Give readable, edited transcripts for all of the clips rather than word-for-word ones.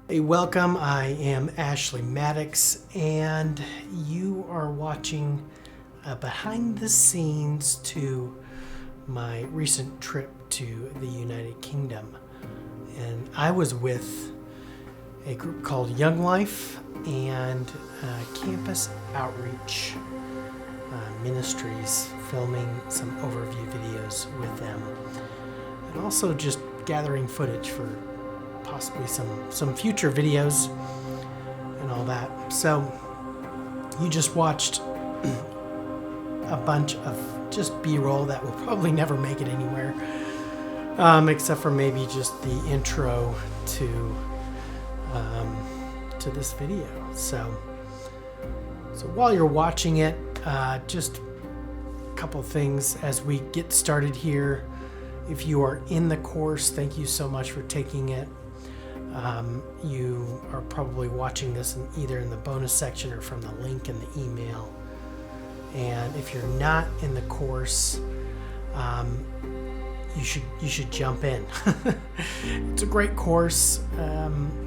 Hey, welcome. I am Ashley Maddox, and you are watching behind the scenes to my recent trip to the United Kingdom. And I was with a group called Young Life and Campus Outreach Ministries, filming some overview videos with them, and also just gathering footage for possibly some future videos and all that. So you just watched a bunch of just B-roll that will probably never make it anywhere, except for maybe just the intro to this video. So while you're watching it, just a couple things as we get started here. If you are in the course, thank you so much for taking it. You are probably watching this either in the bonus section or from the link in the email. And if you're not in the course, you should jump in. It's a great course.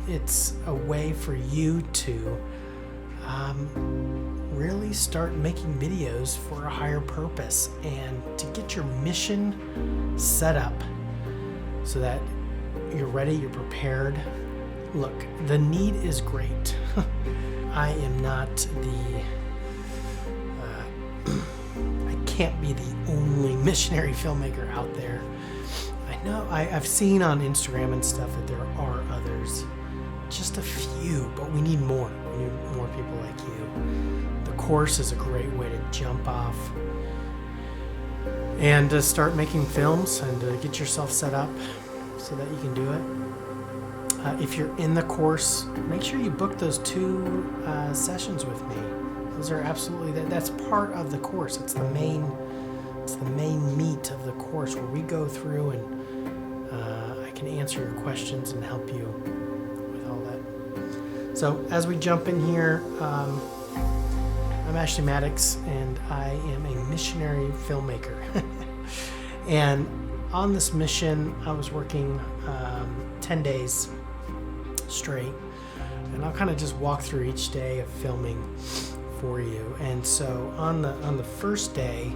It's a way for you to really start making videos for a higher purpose and to get your mission set up so that you're ready, you're prepared. Look, the need is great. I am not I can't be the only missionary filmmaker out there. I know I've seen on Instagram and stuff that there are others, just a few, but we need more. We need more people like you. The course is a great way to jump off and to start making films and to get yourself set up so that you can do it. If you're in the course, make sure you book those 2 sessions with me. Those are absolutely that's part of the course. It's the main meat of the course where we go through and I can answer your questions and help you with all that. So as we jump in here, I'm Ashley Maddox and I am a missionary filmmaker. And on this mission, I was working 10 days straight, and I'll kind of just walk through each day of filming for you. And so on the first day,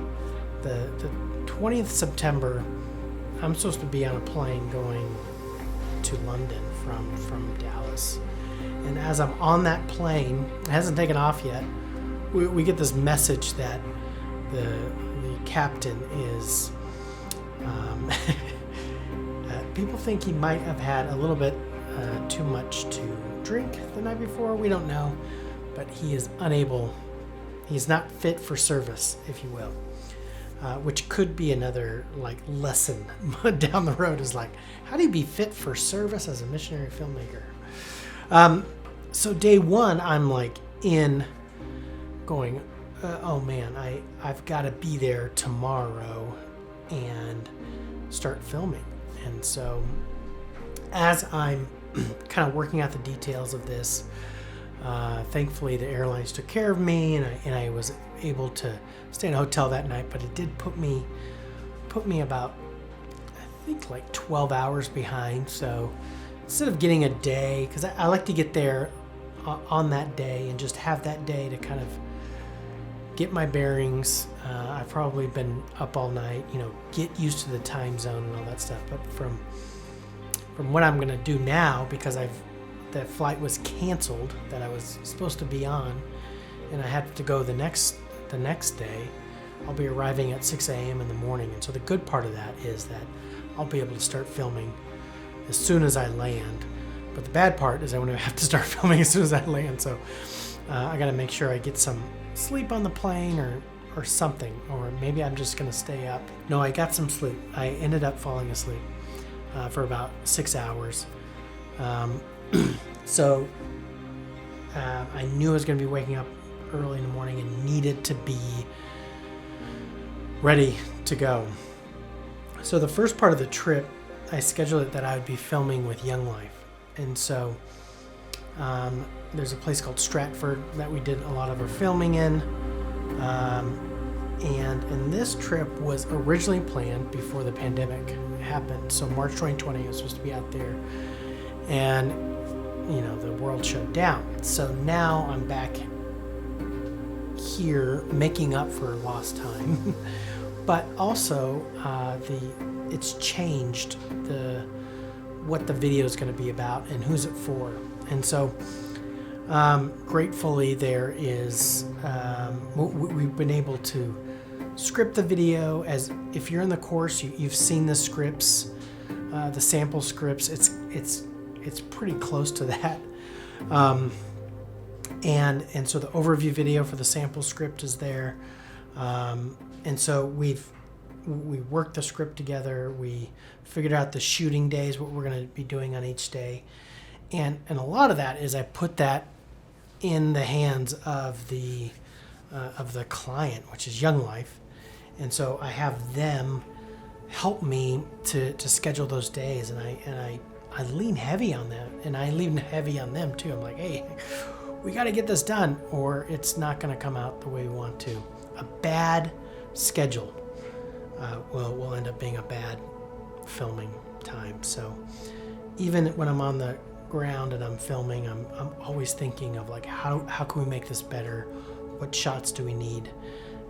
the 20th September, I'm supposed to be on a plane going to London from Dallas. And as I'm on that plane, it hasn't taken off yet, we get this message that the captain is people think he might have had a little bit too much to drink the night before. We don't know, but he is unable. He's not fit for service, if you will, which could be another lesson down the road. Is how do you be fit for service as a missionary filmmaker? So day one, I'm in going, oh man, I've got to be there tomorrow and start filming. And so as I'm kind of working out the details of this, thankfully the airlines took care of me and I was able to stay in a hotel that night, but it did put me about, I think 12 hours behind. So instead of getting a day, because I like to get there on that day and just have that day to kind of get my bearings. I've probably been up all night, get used to the time zone and all that stuff. But from what I'm going to do now, because that flight was canceled that I was supposed to be on, and I had to go the next day, I'll be arriving at 6 a.m. in the morning. And so the good part of that is that I'll be able to start filming as soon as I land. But the bad part is I want to have to start filming as soon as I land. So I got to make sure I get some sleep on the plane or something, or maybe I'm just going to stay up. No, I got some sleep. I ended up falling asleep for about 6 hours. So I knew I was going to be waking up early in the morning and needed to be ready to go. So the first part of the trip, I scheduled it that I would be filming with Young Life. And so there's a place called Stratford that we did a lot of our filming in. And this trip was originally planned before the pandemic happened. So March 2020, I was supposed to be out there. And the world shut down. So now I'm back here making up for lost time. But also it's changed what the video is going to be about and who's it for. And so gratefully there is we've been able to script the video. As if you're in the course, you've seen the scripts, the sample scripts. It's pretty close to that. And so the overview video for the sample script is there. And so we worked the script together. We figured out the shooting days, what we're going to be doing on each day. And a lot of that is I put that in the hands of the client, which is Young Life. And so I have them help me to schedule those days, and I lean heavy on them, and I lean heavy on them too. I'm like, hey, we got to get this done, or it's not going to come out the way we want to. A bad schedule will end up being a bad filming time. So even when I'm on the ground and I'm filming, I'm always thinking of like, how can we make this better? What shots do we need?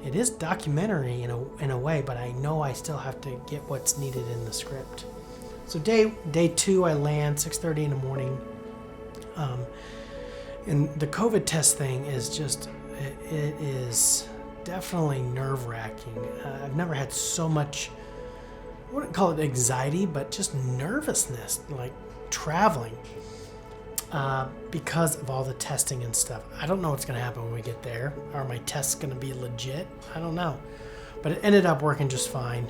It is documentary in a way, but I know I still have to get what's needed in the script. So day 2, I land 6:30 in the morning. And the COVID test thing is just, it is definitely nerve-wracking. I've never had so much, I wouldn't call it anxiety, but just nervousness, like traveling, because of all the testing and stuff. I don't know what's going to happen when we get there. Are my tests going to be legit? I don't know. But it ended up working just fine.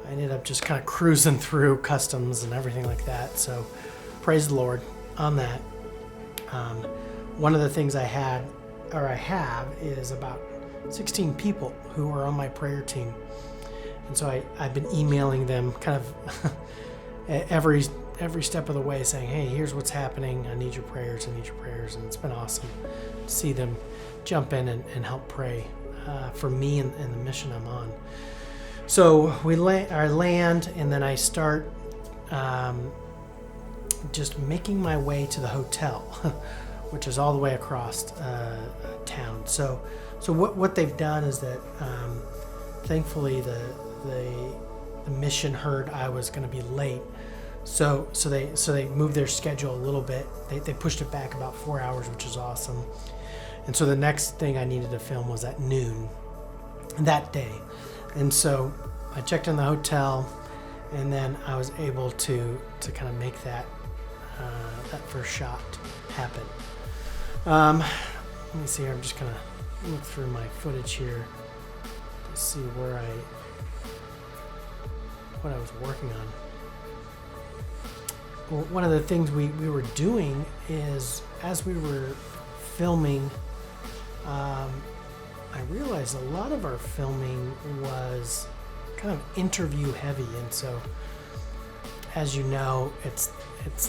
I ended up just kind of cruising through customs and everything like that. So praise the Lord on that. One of the things I have is about 16 people who are on my prayer team. And so I've been emailing them kind of every step of the way saying, hey, here's what's happening. I need your prayers. And it's been awesome to see them jump in and help pray for me and the mission I'm on. So I land, and then I start just making my way to the hotel, which is all the way across town. So what they've done is that thankfully the mission heard I was going to be late, so they moved their schedule a little bit. They pushed it back about 4 hours, which is awesome. And so the next thing I needed to film was at noon that day. And so I checked in the hotel, and then I was able to kind of make that first shot happen. Let me see here. I'm just gonna look through my footage here to see what I was working on. Well, one of the things we were doing is, as we were filming, I realized a lot of our filming was kind of interview heavy, and so, as you know, it's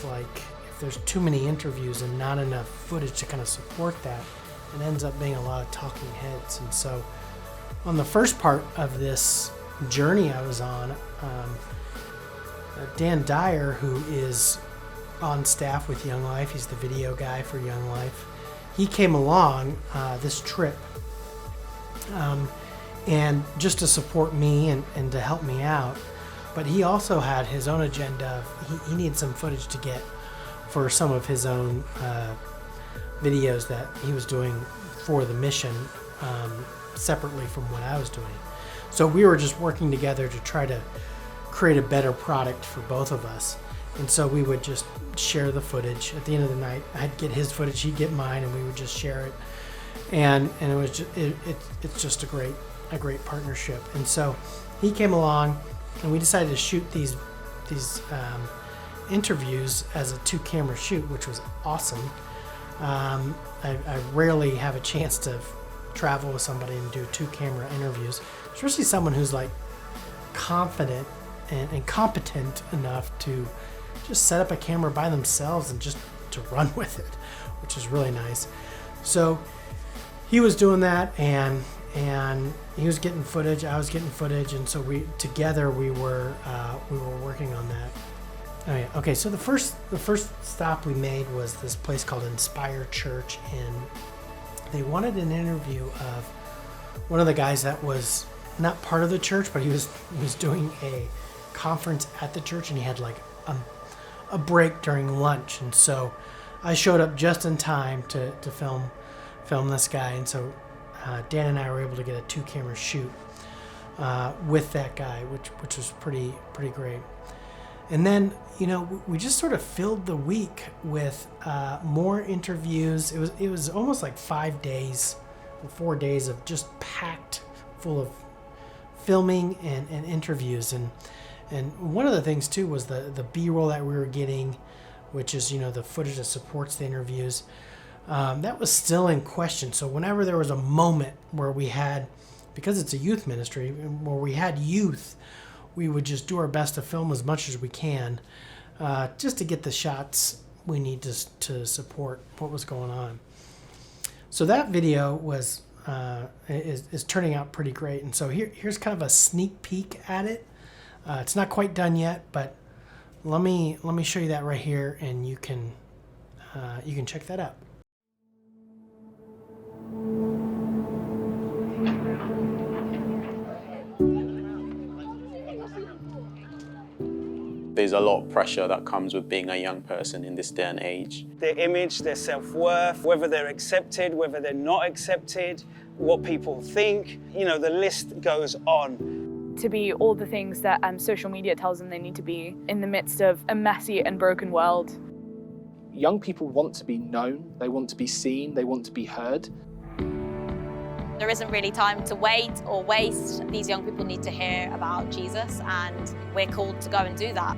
like if there's too many interviews and not enough footage to kind of support that, it ends up being a lot of talking heads. And so on the first part of this journey I was on, Dan Dyer, who is on staff with Young Life, he's the video guy for Young Life, he came along this trip and just to support me and to help me out. But he also had his own agenda. He needed some footage to get for some of his own videos that he was doing for the mission, separately from what I was doing. So we were just working together to try to create a better product for both of us. And so we would just share the footage. At the end of the night, I'd get his footage, he'd get mine, and we would just share it. And it was just, it's just a great partnership. And so he came along, and we decided to shoot these interviews as a 2-camera shoot, which was awesome. I rarely have a chance to travel with somebody and do 2-camera interviews, especially someone who's like confident and competent enough to just set up a camera by themselves and just to run with it, which is really nice. So he was doing that, and he was getting footage, I was getting footage, and so we were working on that. Oh yeah. Okay. So the first stop we made was this place called Inspire Church, and they wanted an interview of one of the guys that was not part of the church, but he was doing a conference at the church, and he had like a break during lunch, and so I showed up just in time to film this guy, and so Dan and I were able to get a 2-camera shoot with that guy, which was pretty great. And then, you know, we just sort of filled the week with more interviews. It was almost like 5 days, 4 days of just packed full of filming and interviews. And one of the things too was the B-roll that we were getting, which is, you know, the footage that supports the interviews. That was still in question. So whenever there was a moment where we had, because it's a youth ministry, where we had youth, we would just do our best to film as much as we can, just to get the shots we need to support what was going on. So that video was is turning out pretty great, and so here's kind of a sneak peek at it. It's not quite done yet, but let me show you that right here, and you can check that out. There's a lot of pressure that comes with being a young person in this day and age. Their image, their self-worth, whether they're accepted, whether they're not accepted, what people think, you know, the list goes on. To be all the things that social media tells them they need to be in the midst of a messy and broken world. Young people want to be known, they want to be seen, they want to be heard. There isn't really time to wait or waste. These young people need to hear about Jesus, and we're called to go and do that.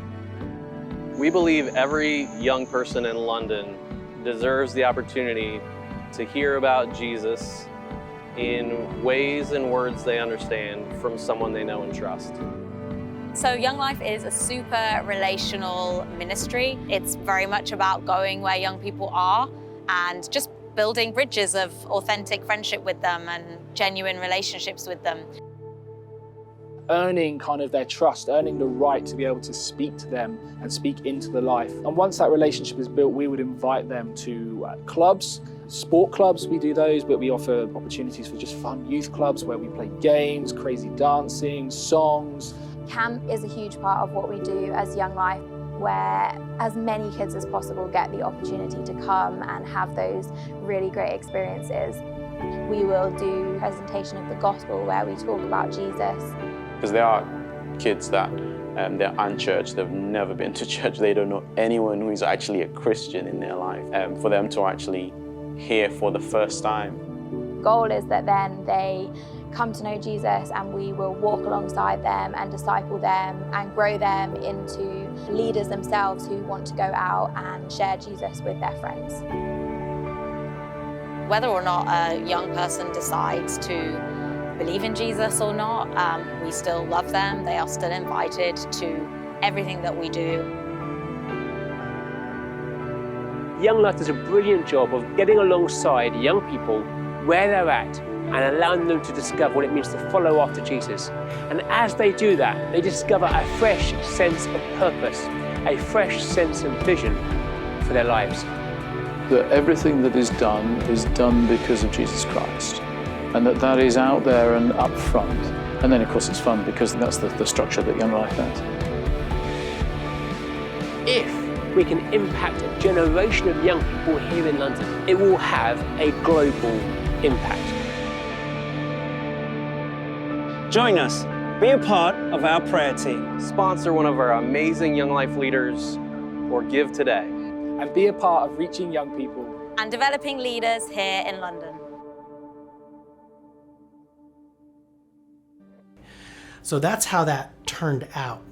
We believe every young person in London deserves the opportunity to hear about Jesus in ways and words they understand from someone they know and trust. So Young Life is a super relational ministry. It's very much about going where young people are and just building bridges of authentic friendship with them and genuine relationships with them. Earning kind of their trust, earning the right to be able to speak to them and speak into the life. And once that relationship is built, we would invite them to clubs, sport clubs, we do those, but we offer opportunities for just fun youth clubs where we play games, crazy dancing, songs. Camp is a huge part of what we do as Young Life, where as many kids as possible get the opportunity to come and have those really great experiences. We will do a presentation of the gospel where we talk about Jesus. Because there are kids that they're unchurched, they've never been to church, they don't know anyone who's actually a Christian in their life. For them to actually hear for the first time. The goal is that then they come to know Jesus, and we will walk alongside them and disciple them and grow them into leaders themselves who want to go out and share Jesus with their friends. Whether or not a young person decides to believe in Jesus or not, we still love them. They are still invited to everything that we do. Young Life does a brilliant job of getting alongside young people where they're at and allowing them to discover what it means to follow after Jesus. And as they do that, they discover a fresh sense of purpose, a fresh sense of vision for their lives. That everything that is done because of Jesus Christ, and that is out there and up front. And then of course it's fun because that's the structure that Young Life has. If we can impact a generation of young people here in London, it will have a global impact. Join us, be a part of our prayer team. Sponsor one of our amazing Young Life leaders or give today. And be a part of reaching young people. And developing leaders here in London. So that's how that turned out.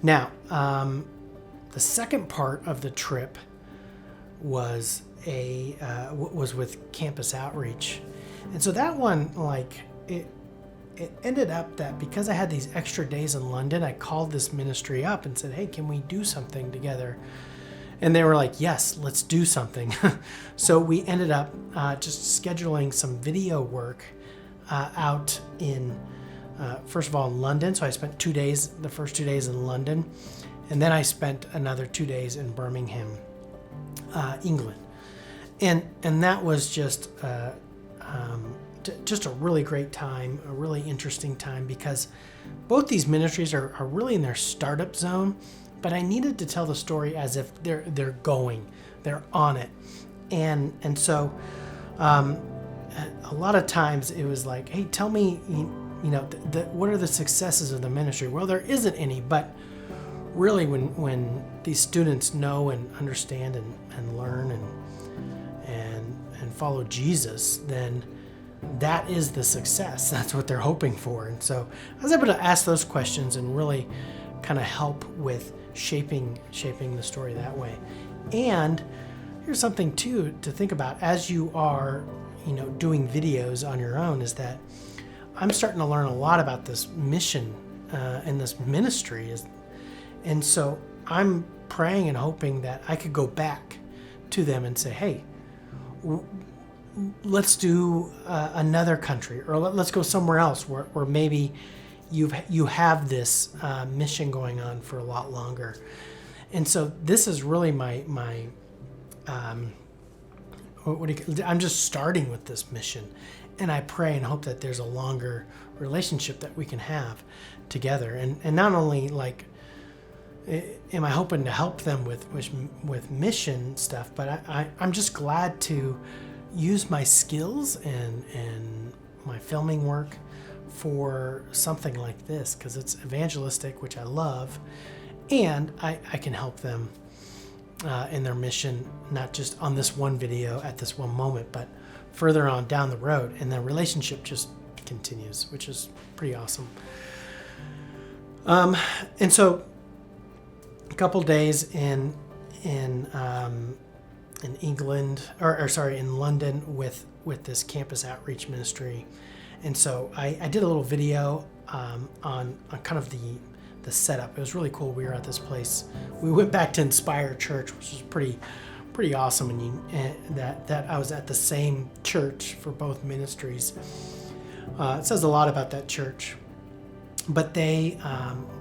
Now, the second part of the trip was was with Campus Outreach, and so that one, like, it ended up that because I had these extra days in London, I called this ministry up and said, "Hey, can we do something together?" And they were like, "Yes, let's do something." So we ended up just scheduling some video work out in. First of all, in London. So I spent 2 days, the first 2 days in London. And then I spent another 2 days in Birmingham, England. And that was just a really great time, a really interesting time, because both these ministries are really in their startup zone, but I needed to tell the story as if they're on it. And so a lot of times it was like, hey, tell me, what are the successes of the ministry? Well, there isn't any, but really when these students know and understand and learn and follow Jesus, then that is the success. That's what they're hoping for. And so I was able to ask those questions and really kind of help with shaping the story that way. And here's something too to think about as you are, doing videos on your own, is that I'm starting to learn a lot about this mission and this ministry. And so I'm praying and hoping that I could go back to them and say, hey, let's do another country, or let's go somewhere else where maybe you have this mission going on for a lot longer. And so this is really my I'm just starting with this mission, and I pray and hope that there's a longer relationship that we can have together. And not only am I hoping to help them with mission stuff, but I'm just glad to use my skills and my filming work for something like this, because it's evangelistic, which I love, and I can help them in their mission, not just on this one video at this one moment, but further on down the road, and the relationship just continues, which is pretty awesome. And so a couple days in England, in London with this campus outreach ministry. And so I did a little video on kind of the setup. It was really cool. We were at this place. We went back to Inspire Church, which was pretty awesome, and that I was at the same church for both ministries. It says a lot about that church. But they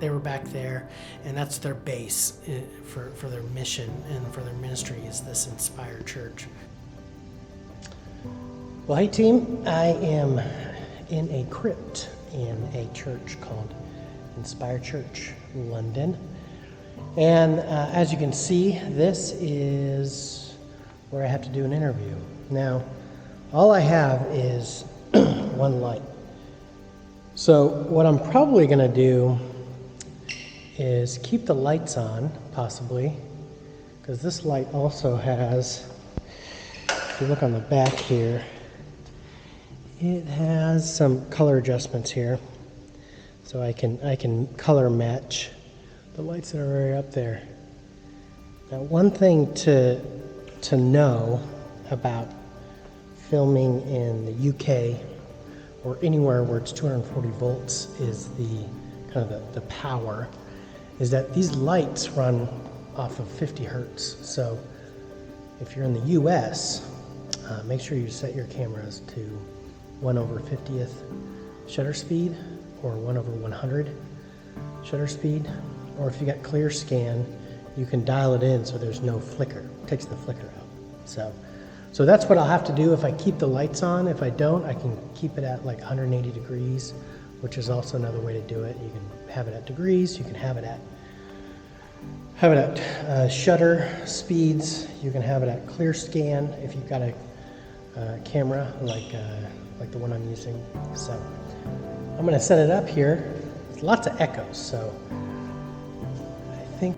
were back there, and that's their base for their mission and for their ministry, is this Inspire Church. Well, hey team, I am in a crypt in a church called Inspire Church, London. And as you can see, this is where I have to do an interview. Now, all I have is one light. So what I'm probably going to do is keep the lights on, possibly, because this light also has, if you look on the back here, it has some color adjustments here. So I can color match the lights that are right up there. Now, one thing to know about filming in the UK or anywhere where it's 240 volts is the kind of the power, is that these lights run off of 50 hertz. So if you're in the US, make sure you set your cameras to 1/50th shutter speed or 1/100 shutter speed. Or if you got clear scan, you can dial it in so there's no flicker. It takes the flicker out. So that's what I'll have to do if I keep the lights on. If I don't, I can keep it at like 180 degrees, which is also another way to do it. You can have it at degrees. You can have it at shutter speeds. You can have it at clear scan if you've got a camera like the one I'm using. So I'm going to set it up here. There's lots of echoes, so I think.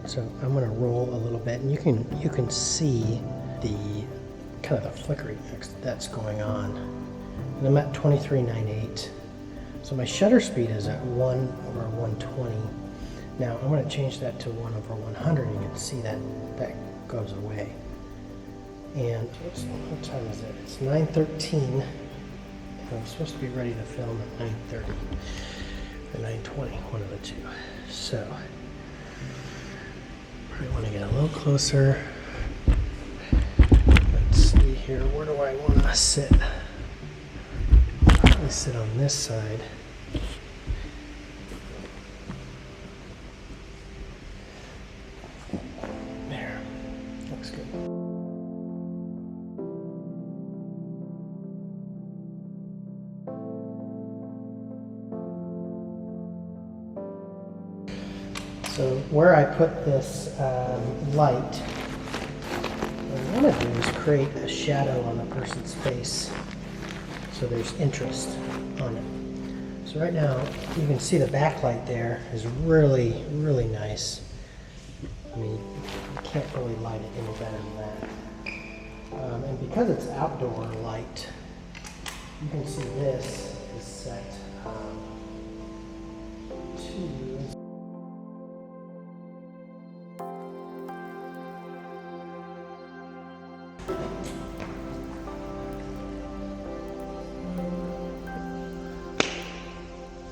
So I'm going to roll a little bit, and you can see the kind of the flickering that's going on. And I'm at 23.98. So my shutter speed is at 1/120. Now I'm going to change that to 1/100. You can see that goes away. And what time is it? It's 9:13. And I'm supposed to be ready to film at 9:30 or 9:20, one of the two. So I want to get a little closer. Let's see here. Where do where I want to sit. Probably sit on this side. There. Looks good. So where I put this light, what I want to do is create a shadow on the person's face so there's interest on it. So right now you can see the backlight there is really, really nice. I mean, you can't really light it any better than that. And because it's outdoor light, you can see this is set to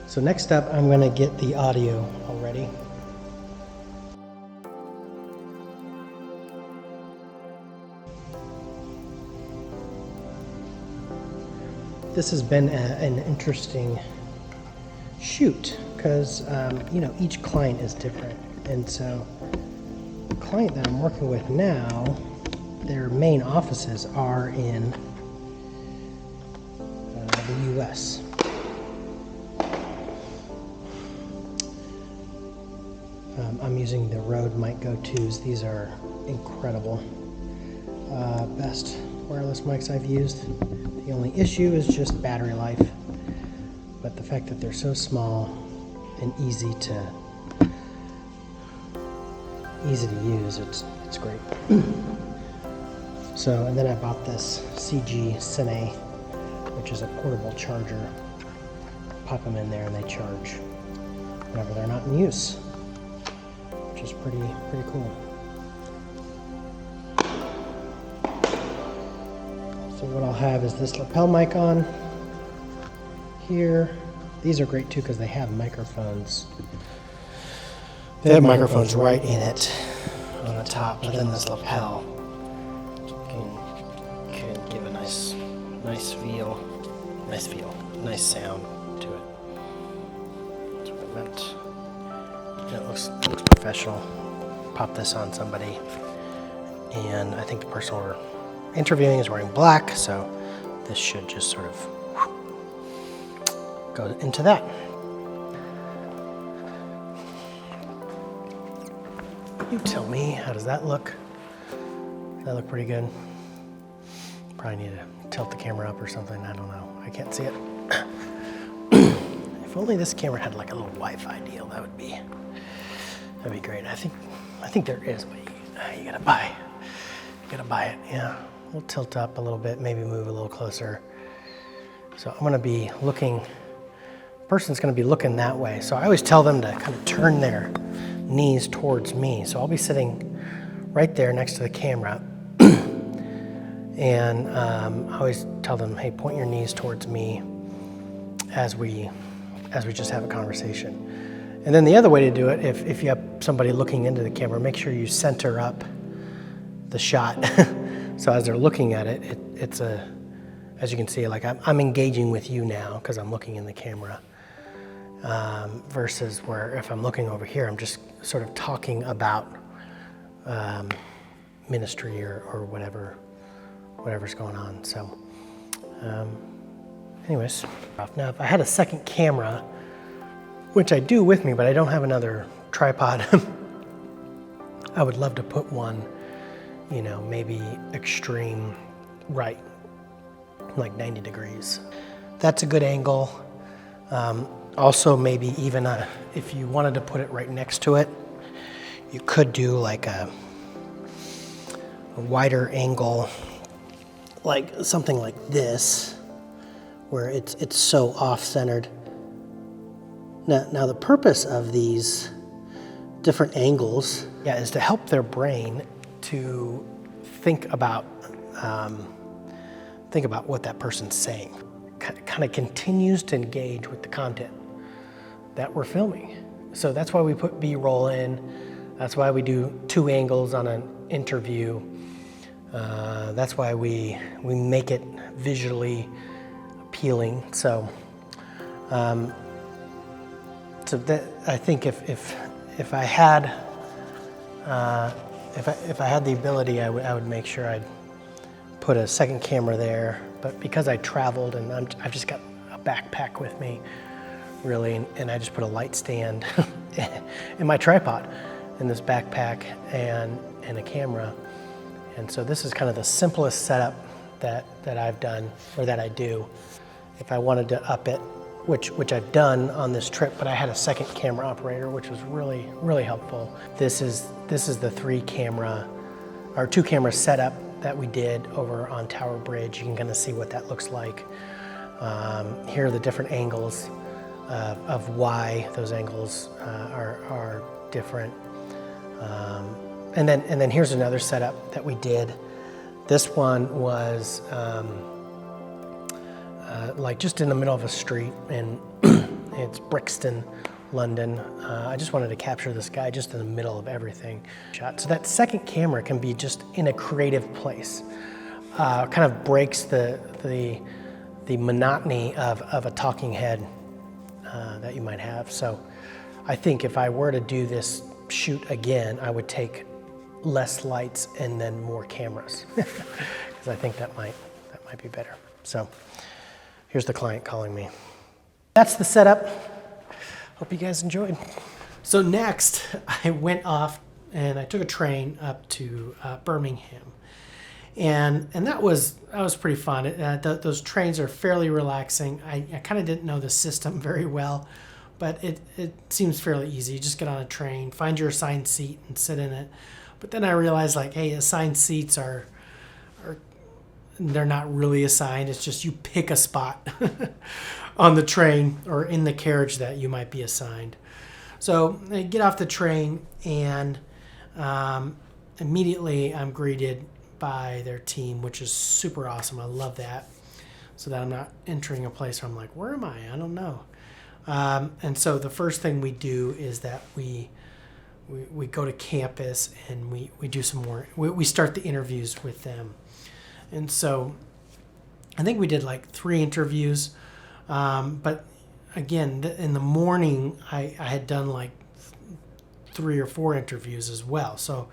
So next up, I'm going to get the audio all ready. This has been an interesting shoot because, you know, each client is different. And so the client that I'm working with now, their main offices are in the US. I'm using the Rode Mic Go 2s. These are incredible. Best wireless mics I've used. The only issue is just battery life. But the fact that they're so small and easy to use, it's great. So, and then I bought this CG Cine, which is a portable charger. Pop them in there and they charge whenever they're not in use, which is pretty cool. So what I'll have is this lapel mic on here. These are great too because they have microphones. They have microphones right in it on the top, but then this lapel can give a nice sound to it. That's what I meant. And it looks professional. Pop this on somebody, and I think the person we're interviewing is wearing black, so this should just sort of go into that. You tell me, how does that look? Does that look pretty good? Probably need to tilt the camera up or something, I don't know. I can't see it. If only this camera had like a little Wi-Fi deal, that'd be great. I think there is, but you gotta buy it, yeah. We'll tilt up a little bit, maybe move a little closer. So I'm gonna be looking, the person's gonna be looking that way. So I always tell them to kind of turn their knees towards me. So I'll be sitting right there next to the camera. And I always tell them, hey, point your knees towards me as we just have a conversation. And then the other way to do it, if you have somebody looking into the camera, make sure you center up the shot. So as they're looking at it, it's as you can see, like I'm engaging with you now because I'm looking in the camera. Versus where if I'm looking over here, I'm just sort of talking about ministry or whatever's going on. So anyways, now if I had a second camera, which I do with me, but I don't have another tripod, I would love to put one, you know, maybe extreme right, like 90 degrees. That's a good angle. Also, maybe even if you wanted to put it right next to it, you could do like a wider angle, like something like this, where it's so off-centered. Now the purpose of these different angles, is to help their brain to think about what that person's saying. Kind of continues to engage with the content that we're filming. So that's why we put B-roll in. That's why we do 2 angles on an interview. That's why we make it visually appealing. So, that I think if I had if I had the ability, I would make sure I'd put a second camera there. But because I traveled and I've just got a backpack with me, really, and I just put a light stand in my tripod in this backpack and a camera. And so this is kind of the simplest setup that I've done, or that I do. If I wanted to up it, which I've done on this trip, but I had a second camera operator, which was really, really helpful. This is the 2 camera setup that we did over on Tower Bridge. You can kind of see what that looks like. Here are the different angles of why those angles are different. And then here's another setup that we did. This one was like just in the middle of a street, and it's Brixton, London. I just wanted to capture this guy just in the middle of everything. So that second camera can be just in a creative place. Kind of breaks the monotony of a talking head that you might have. So I think if I were to do this shoot again, I would take less lights and then more cameras, because I think that might be better. So here's the client calling me. That's the setup. Hope you guys enjoyed. So next, I went off and I took a train up to Birmingham, and that was pretty fun. Those trains are fairly relaxing. I kind of didn't know the system very well, but it seems fairly easy. You just get on a train, find your assigned seat, and sit in it. But then I realized, like, hey, assigned seats they're not really assigned. It's just you pick a spot on the train or in the carriage that you might be assigned. So I get off the train, and immediately I'm greeted by their team, which is super awesome. I love that. So that I'm not entering a place where I'm like, where am I? I don't know. And so the first thing we do is that we go to campus and we do some more. We start the interviews with them. And so I think we did like 3 interviews. But again, in the morning, I had done like 3 or 4 interviews as well. So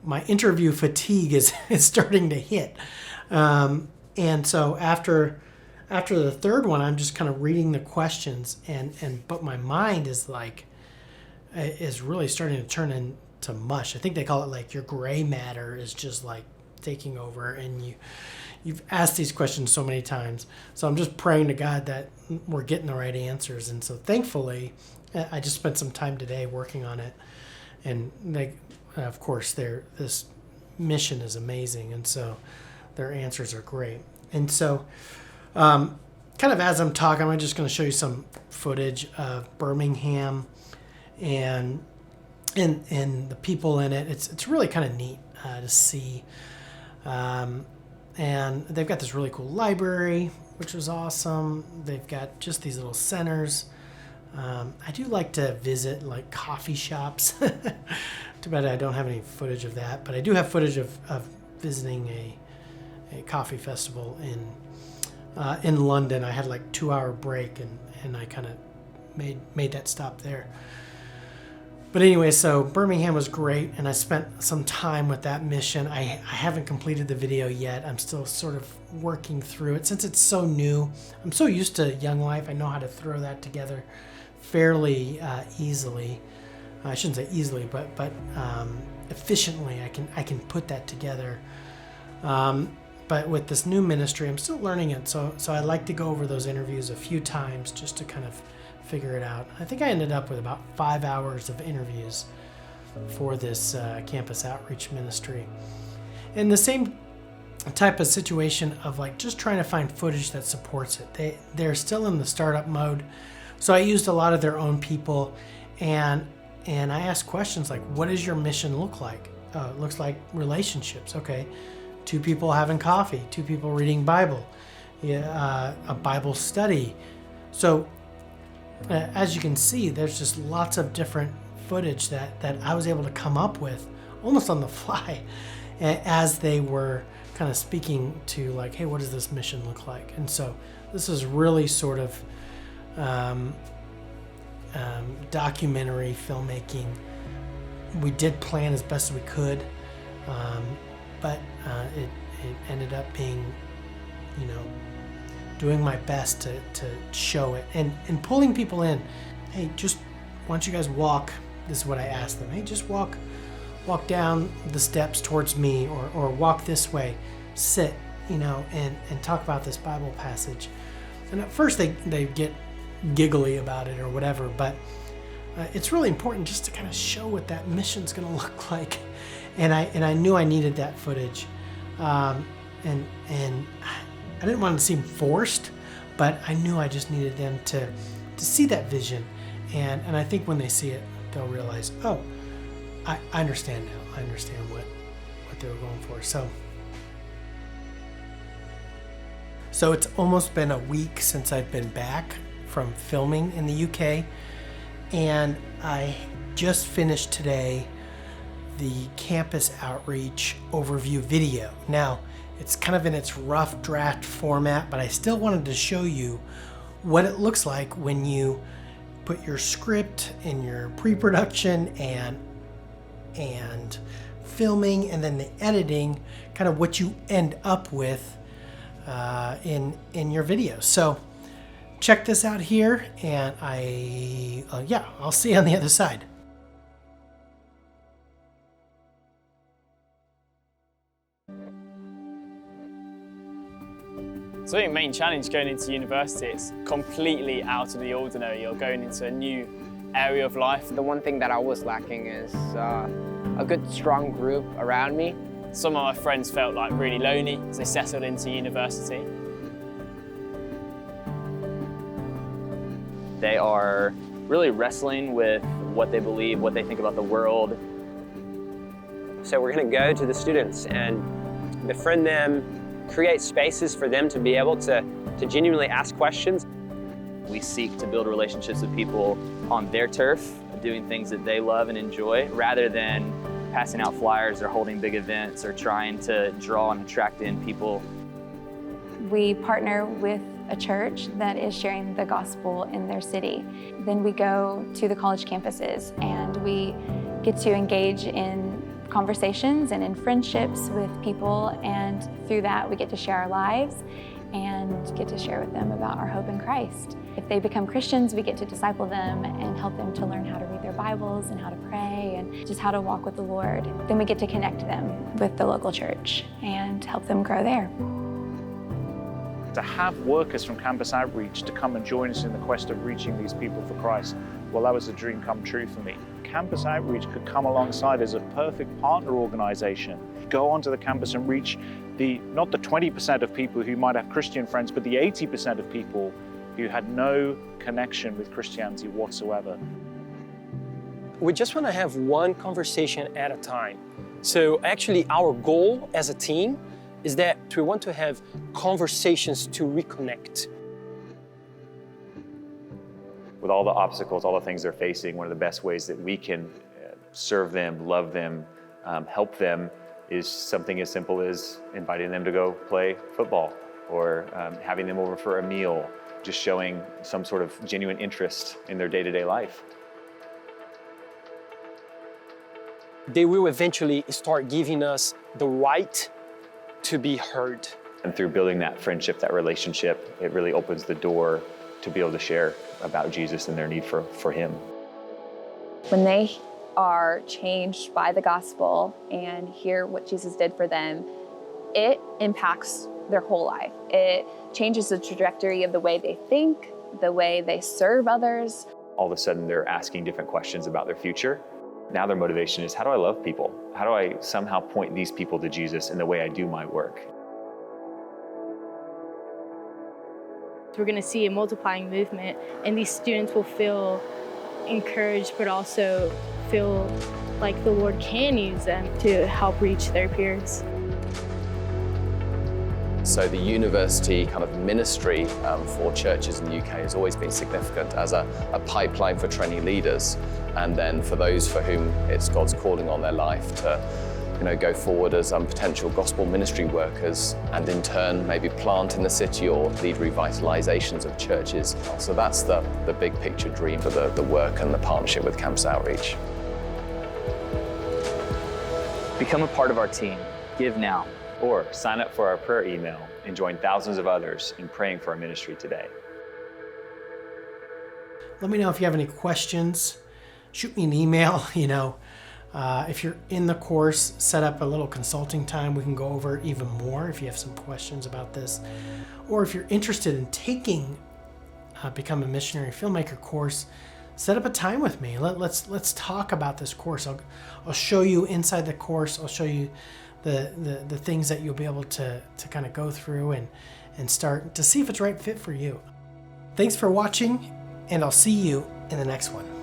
my interview fatigue is starting to hit. And so after the third one, I'm just kind of reading the questions, but my mind is really starting to turn into mush. I think they call it like your gray matter is just like taking over, and you've asked these questions so many times. So I'm just praying to God that we're getting the right answers. And so thankfully, I just spent some time today working on it, and of course this mission is amazing, and so their answers are great. And so kind of as I'm talking, I'm just going to show you some footage of Birmingham and the people in it. It's really kind of neat to see. And they've got this really cool library, which was awesome. They've got just these little centers. I do like to visit like coffee shops. Too bad I don't have any footage of that, but I do have footage of visiting a coffee festival in London. I had like 2-hour break, and I kind of made that stop there. But anyway, so Birmingham was great, and I spent some time with that mission. I haven't completed the video yet. I'm still sort of working through it since it's so new. I'm so used to Young Life. I know how to throw that together fairly easily. I shouldn't say easily, but efficiently. I can put that together. But with this new ministry, I'm still learning it. So I like to go over those interviews a few times just to kind of figure it out. I think I ended up with about 5 hours of interviews for this campus outreach ministry. And the same type of situation of like just trying to find footage that supports it. They're still in the startup mode. So I used a lot of their own people, and I asked questions like, what does your mission look like? It looks like relationships. Okay. 2 people having coffee, 2 people reading Bible, a Bible study. So as you can see, there's just lots of different footage that I was able to come up with almost on the fly. as they were kind of speaking to like, hey, what does this mission look like? And so this is really sort of documentary filmmaking. We did plan as best as we could, but it ended up being, you know, doing my best to show it and pulling people in. Hey, just why don't you guys walk? This is what I asked them. Hey, just walk down the steps towards me, or walk this way, sit, you know, and talk about this Bible passage. And at first they get giggly about it or whatever, but it's really important just to kind of show what that mission's going to look like. And I knew I needed that footage, and I didn't want it to seem forced, but I knew I just needed them to see that vision, and I think when they see it, they'll realize, oh, I understand now. I understand what they were going for. So it's almost been a week since I've been back from filming in the UK, and I just finished today the campus outreach overview video. Now, it's kind of in its rough draft format, but I still wanted to show you what it looks like when you put your script in your pre-production and filming, and then the editing, kind of what you end up with in your video. So check this out here, and I'll see you on the other side. So I think the main challenge going into university is completely out of the ordinary. You're going into a new area of life. The one thing that I was lacking is a good, strong group around me. Some of my friends felt like really lonely as they settled into university. They are really wrestling with what they believe, what they think about the world. So we're going to go to the students and befriend them, create spaces for them to be able to genuinely ask questions. We seek to build relationships with people on their turf, doing things that they love and enjoy, rather than passing out flyers or holding big events or trying to draw and attract in people. We partner with a church that is sharing the gospel in their city. Then we go to the college campuses and we get to engage in conversations and in friendships with people, and through that we get to share our lives and get to share with them about our hope in Christ. If they become Christians, we get to disciple them and help them to learn how to read their Bibles and how to pray and just how to walk with the Lord. Then we get to connect them with the local church and help them grow there. To have workers from Campus Outreach to come and join us in the quest of reaching these people for Christ, well, that was a dream come true for me. Campus Outreach could come alongside as a perfect partner organization. Go onto the campus and reach not the 20% of people who might have Christian friends, but the 80% of people who had no connection with Christianity whatsoever. We just want to have one conversation at a time. So actually our goal as a team is that we want to have conversations to reconnect. With all the obstacles, all the things they're facing, one of the best ways that we can serve them, love them, help them is something as simple as inviting them to go play football or having them over for a meal, just showing some sort of genuine interest in their day-to-day life. They will eventually start giving us the right to be heard. And through building that friendship, that relationship, it really opens the door to be able to share about Jesus and their need for Him. When they are changed by the gospel and hear what Jesus did for them, it impacts their whole life. It changes the trajectory of the way they think, the way they serve others. All of a sudden, they're asking different questions about their future. Now their motivation is, how do I love people? How do I somehow point these people to Jesus in the way I do my work? We're going to see a multiplying movement, and these students will feel encouraged, but also feel like the Lord can use them to help reach their peers. So the university kind of ministry for churches in the UK has always been significant as a pipeline for training leaders, and then for those for whom it's God's calling on their life to go forward as potential gospel ministry workers and in turn maybe plant in the city or lead revitalizations of churches. So that's the big picture dream for the work and the partnership with Campus Outreach. Become a part of our team. Give now. Or sign up for our prayer email and join thousands of others in praying for our ministry today. Let me know if you have any questions. Shoot me an email, if you're in the course, set up a little consulting time. We can go over it even more if you have some questions about this. Or if you're interested in taking Become a Missionary Filmmaker course, set up a time with me. Let's talk about this course. I'll show you inside the course. I'll show you the things that you'll be able to kind of go through and start to see if it's the right fit for you. Thanks for watching, and I'll see you in the next one.